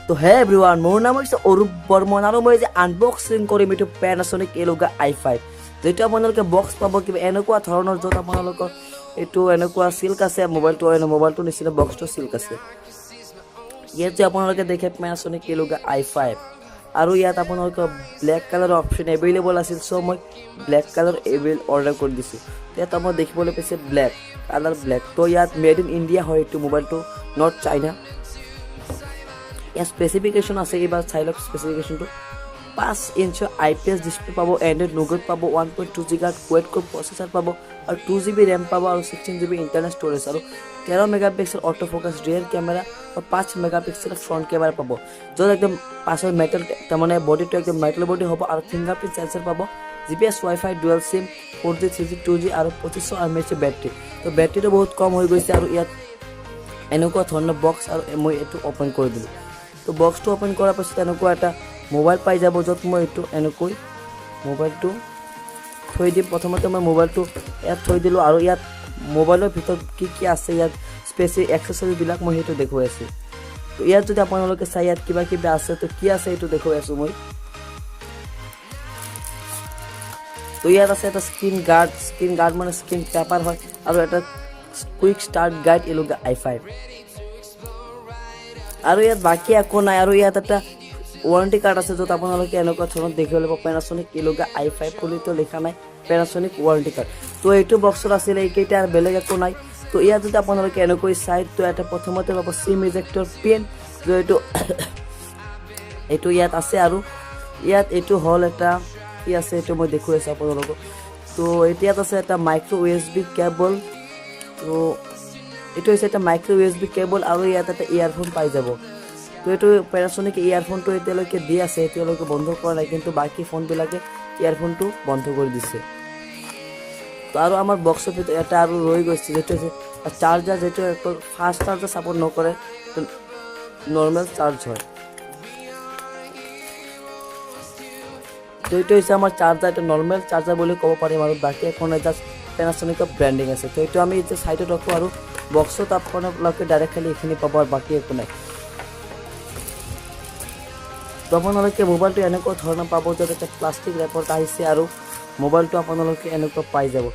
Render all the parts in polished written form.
তো হে এভৰিৱান, মোৰ নাম হৈছে অৰূপ বৰ্মন আৰু মই যে আনবক্সিং কৰিম এইটো Panasonic Eluga i5, যেটো আপোনালোকে বক্স পাব কিবা এনেকুৱা ধৰণৰ, য'ত আপোনালোকৰ এইটো এনেকুৱা সিল্ক আছে, মোবাইলটো নিচিনা বক্সটো সিল্ক আছে। ইয়াত যে আপোনালোকে দেখে Panasonic Eluga i5 আৰু ইয়াত আপোনালোকৰ ব্লেক কালাৰ অপশ্যন এভেইলেবল আছিল, চ' মই ব্লেক কালাৰ অৰ্ডাৰ কৰি দিছোঁ। ইয়াত মই দেখিবলৈ পাইছে ব্লেক কালাৰ ব্লেক, তো ইয়াত মেড ইন ইণ্ডিয়া হয় এইটো মোবাইলটো, নট চাইনা। ইয়াৰ স্পেচিফিকেশ্যন আছে, এইবাৰ চাই লওক স্পেচিফিকেশ্যনটো। 5 ইঞ্চৰ IPS ডিছপ্লে পাব, এণ্ড্ৰইড নগদ পাব, 1.2 GHz কোৱাড কোৰ প্ৰচেছৰ পাব আৰু 2 GB ৰেম পাব আৰু 16 GB ইণ্টাৰনেল ষ্ট'ৰেজ আৰু 13 megapixel auto focus rear camera আৰু 5 মেগাপিক্সেল ফ্ৰণ্ট কেমেৰা পাব, য'ত একদম পাছৰ মেটেল তাৰমানে বডিটো একদম মেটেল বডি হ'ব আৰু ফিংগাৰপ্ৰিণ্ট সেন্সৰ পাব, GPS wifi dual SIM 4G 3G 2G আৰু 2500 mAh বেটাৰী। তো বেটাৰীটো বহুত কম হৈ গৈছে আৰু ইয়াত এনেকুৱা ধৰণৰ বক্স, আৰু মই এইটো অ'পেন কৰি দিলোঁ। তো বক্সটো অ'পেন কৰাৰ পাছত এনেকুৱা এটা মোবাইল পাই যাব, য'ত মই এইটো এনেকৈ মোবাইলটো থৈ দিম। প্ৰথমতে মই মোবাইলটো ইয়াত থৈ দিলোঁ আৰু ইয়াত মোবাইলৰ ভিতৰত কি আছে, ইয়াত স্পেচিফিক এক্সেছৰিজবিলাক মই সেইটো দেখুৱাই আছোঁ। তো ইয়াত যদি আপোনালোকে চাই ইয়াত কিবা কিবি আছে, তো কি আছে এইটো দেখুৱাই আছোঁ মই। তো ইয়াত আছে এটা স্ক্ৰীন গাৰ্ড মানে স্ক্ৰীন পেপাৰ হয়, আৰু এটা quick start guide Eluga i5, আৰু ইয়াত বাকী একো নাই। আৰু ইয়াত এটা ৱাৰেণ্টি কাৰ্ড আছে, য'ত আপোনালোকে এনেকুৱা ধৰণৰ দেখিবলৈ পাব Panasonic Eluga i5 বুলিতো লিখা নাই, Panasonic ৱাৰেণ্টি কাৰ্ড। তো এইটো বক্সত আছিলে এইকেইটা, আৰু বেলেগ একো নাই। তো ইয়াত যদি আপোনালোকে এনেকৈ চাই, তো এটা প্ৰথমতে পাব চিম ইজেক্টৰ পিন, এইটো এইটো ইয়াত আছে, আৰু ইয়াত এইটো হ'ল এটা কি আছে এইটো মই দেখুৱাই আছোঁ আপোনালোকক। তো ইয়াত আছে এটা মাইক্ৰ' USB কেবল, তো এইটো হৈছে এটা মাইক্ৰ' USB কেবল, আৰু ইয়াত এটা ইয়াৰফোন পাই যাব। তো এইটো Panasonic ইয়াৰফোনটো এতিয়ালৈকে দি আছে, এতিয়ালৈকে বন্ধ কৰা নাই, কিন্তু বাকী ফোনবিলাকে ইয়াৰফোনটো বন্ধ কৰি দিছে। তো আৰু আমাৰ বক্সৰ ভিতৰত এটা আৰু ৰৈ গৈছে, যিটো হৈছে চাৰ্জাৰ, যিটো ফাষ্ট চাৰ্জাৰ ছাপোৰ্ট নকৰে, নৰ্মেল চাৰ্জ হয়। তো এইটো হৈছে আমাৰ চাৰ্জাৰ, এইটো নৰ্মেল চাৰ্জাৰ বুলি ক'ব পাৰিম, আৰু বাকী এখন জাষ্ট Panasonic ব্ৰেণ্ডিং আছে। তো এইটো আমি এতিয়া চাইডত ৰাখোঁ, আৰু বক্সত আপোনালোকে ডাইৰেক্ট খালি এইখিনি পাব, আৰু বাকী একো নাই। তো আপোনালোকে মোবাইলটো এনেকুৱা ধৰণৰ পাব, য'ত এটা প্লাষ্টিক ৰেপত আহিছে, আৰু মোবাইলটো আপোনালোকে এনেকুৱা পাই যাব,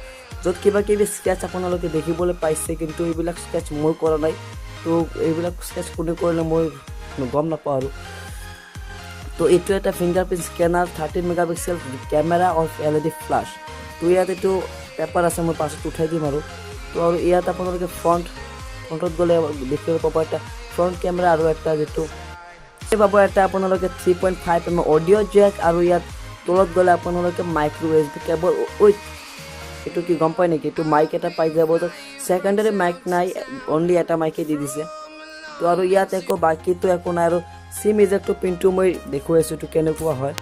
য'ত কিবা কিবি স্কেচ আপোনালোকে দেখিবলৈ পাইছে, কিন্তু এইবিলাক স্কেচ মই কৰা নাই। তো এইবিলাক স্কেচ কোনে কৰিলে মই গম নাপাওঁ আৰু। তো এইটো এটা ফিংগাৰপ্ৰিণ্ট স্কেনাৰ, 13 মেগাপিক্সেল কেমেৰা আৰু LED ফ্লাছ। তো ইয়াত এইটো পেপাৰ আছে, মই পাছত উঠাই দিম আৰু। তো আৰু ইয়াত আপোনালোকে ফ্ৰণ্টত গ'লে দেখিবলৈ পাব এটা ফ্ৰণ্ট কেমেৰা, আৰু এটা যিটো পাব এটা আপোনালোকে 3.5 mm অডিঅ' জেক, আৰু ইয়াত তলত গ'লে আপোনালোকে মাইক্ৰ' USB কেবল উইথ এইটো কি গম পায় নেকি, এইটো মাইক এটা পাই যাব। তো ছেকেণ্ডাৰী মাইক নাই, অনলি এটা মাইকে দি দিছে। তো আৰু ইয়াত একো বাকীটো একো নাই, আৰু চিম ইজেক্টৰ পিনটো মই দেখুৱাই আছোঁ এইটো কেনেকুৱা হয়।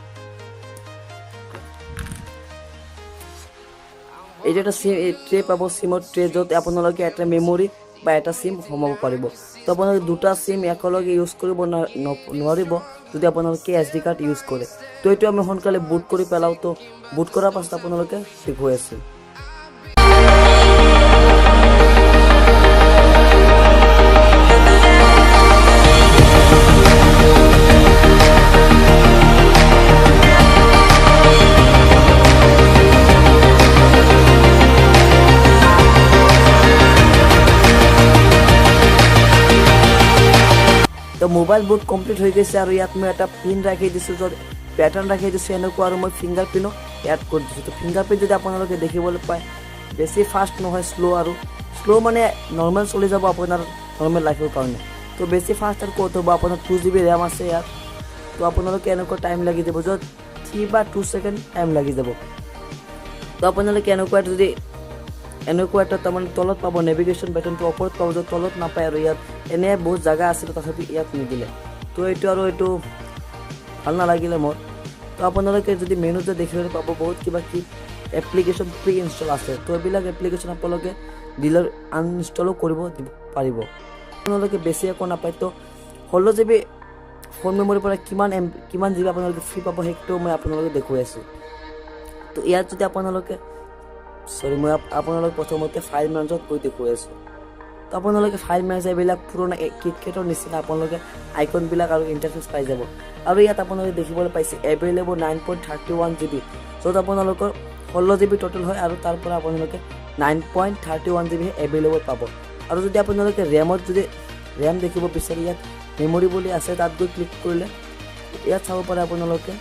এইটো এটা চিম ট্ৰে পাব, চিমৰ ট্ৰে, য'ত আপোনালোকে এটা মেমৰি বা এটা চিম সোমাব পাৰিব। তো আপোনালোকে দুটা চিম একেলগে ইউজ কৰিব নোৱাৰিব যদি আপোনালোকে SD কাৰ্ড ইউজ কৰে। তো এইটো আমি সোনকালে বুট কৰি পেলাওঁ। তো বুট কৰাৰ পাছত আপোনালোকে দেখুৱাই আছোঁ। তো মোবাইল বুট কমপ্লিট হৈ গৈছে, আৰু ইয়াত মই এটা পিন ৰাখি দিছোঁ, য'ত পেটাৰ্ণ ৰাখি দিছোঁ এনেকুৱা, আৰু মই ফিংগাৰ প্ৰিণ্টো এড কৰি দিছোঁ। তো ফিংগাৰ প্ৰিণ্ট যদি আপোনালোকে দেখিবলৈ পায়, বেছি ফাষ্ট নহয়, শ্ল' মানে নৰ্মেল চলি যাব আপোনাৰ নৰ্মেল লাইফৰ কাৰণে। তো বেছি ফাষ্ট আৰু ক'ত হ'ব, আপোনাৰ 2 GB ৰেম আছে ইয়াত। তো আপোনালোকে এনেকুৱা টাইম লাগি যাব, য'ত 3 বা 2 ছেকেণ্ড টাইম লাগি যাব। তো আপোনালোকে এনেকুৱা এটা তাৰমানে তলত পাব, নেভিগেশ্যন বাটনটো ওপৰত পাব, য'ত তলত নাপায়, আৰু ইয়াত এনে বহুত জেগা আছিল, তথাপি ইয়াত নিদিলে। তো এইটো ভাল নালাগিলে মোৰ। তো আপোনালোকে যদি মেনুতে দেখিবলৈ পাব, বহুত কিবা এপ্লিকেশ্যন প্ৰি ইনষ্টল আছে। তো এইবিলাক এপ্লিকেশ্যন আপোনালোকে ডিলাৰ আনইনষ্টলো কৰিব পাৰিব। আপোনালোকে বেছি একো নাপায়। তো 16 GB ফোন মেমৰিৰ পৰা কিমান GB আপোনালোকে ফ্ৰী পাব, সেইটো মই আপোনালোকে দেখুৱাই আছোঁ। তো ইয়াত যদি আপোনালোকে মই আপোনালোক প্ৰথমতে ফাইল মেনেজত গৈ দেখুৱাই আছোঁ। তো আপোনালোকে ফাইল মেনেজাৰ এইবিলাক পুৰণা কিটকেটৰ নিচিনা আপোনালোকে আইকনবিলাক আৰু ইণ্টাৰফেচ পাই যাব। আৰু ইয়াত আপোনালোকে দেখিবলৈ পাইছে এভেইলেবল 9.31 GB, য'ত আপোনালোকৰ 16 GB টোটেল হয় আৰু তাৰ পৰা আপোনালোকে 9.31 GB এভেইলেবল পাব। আৰু যদি আপোনালোকে ৰেমত যদি ৰেম দেখিব বিচাৰে ইয়াত মেমৰি বুলি আছে, তাত গৈ ক্লিক কৰিলে ইয়াত চাব পাৰে আপোনালোকে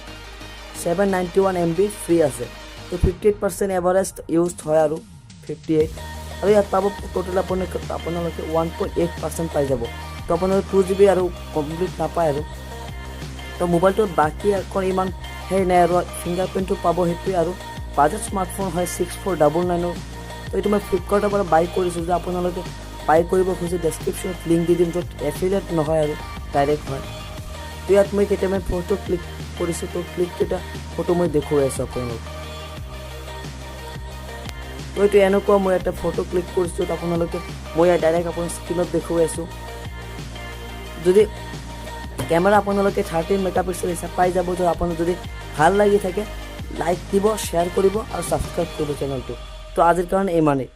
791 MB ফ্ৰী আছে। তো 58% এভাৰেজ ইউজ হয় আৰু 58, আৰু ইয়াত পাব টোটেল আপোনালোকে 1.8% পাই যাব। তো আপোনালোকে 2 GB আৰু কমপ্লিট নাপায় আৰু। তো মোবাইলটোৰ বাকী এখন ইমান সেই নাই আৰু ফিংগাৰপ্ৰিণ্টটো পাব সেইটোৱে, আৰু বাজেট স্মাৰ্টফোন হয় 6499। তো এইটো মই ফ্লিপকাৰ্টৰ পৰা বাই কৰিছোঁ। যদি আপোনালোকে বাই কৰিব খুজিছে ডেছক্ৰিপশ্যনত লিংক দি দিম, য'ত এফিলিয়েট নহয় আৰু ডাইৰেক্ট হয়। তো ইয়াত মই কেইটামান ফটো ক্লিক কৰিছোঁ, তো ক্লিককেইটা ফটো মই দেখুৱাই আছোঁ আপোনালোক। তো এইটো এনেকুৱা মই এটা ফটো ক্লিক কৰিছোঁ, তো আপোনালোকে মই ইয়াত ডাইৰেক্ট আপোনাৰ স্ক্ৰীণত দেখুৱাই আছোঁ। যদি কেমেৰা আপোনালোকে 13 মেগাপিক্সেল হিচাপ পাই যাব। তো আপোনাৰ যদি ভাল লাগি থাকে লাইক দিব, শ্বেয়াৰ কৰিব আৰু ছাবস্ক্ৰাইব কৰিব চেনেলটো। তো আজিৰ কাৰণে ইমানেই।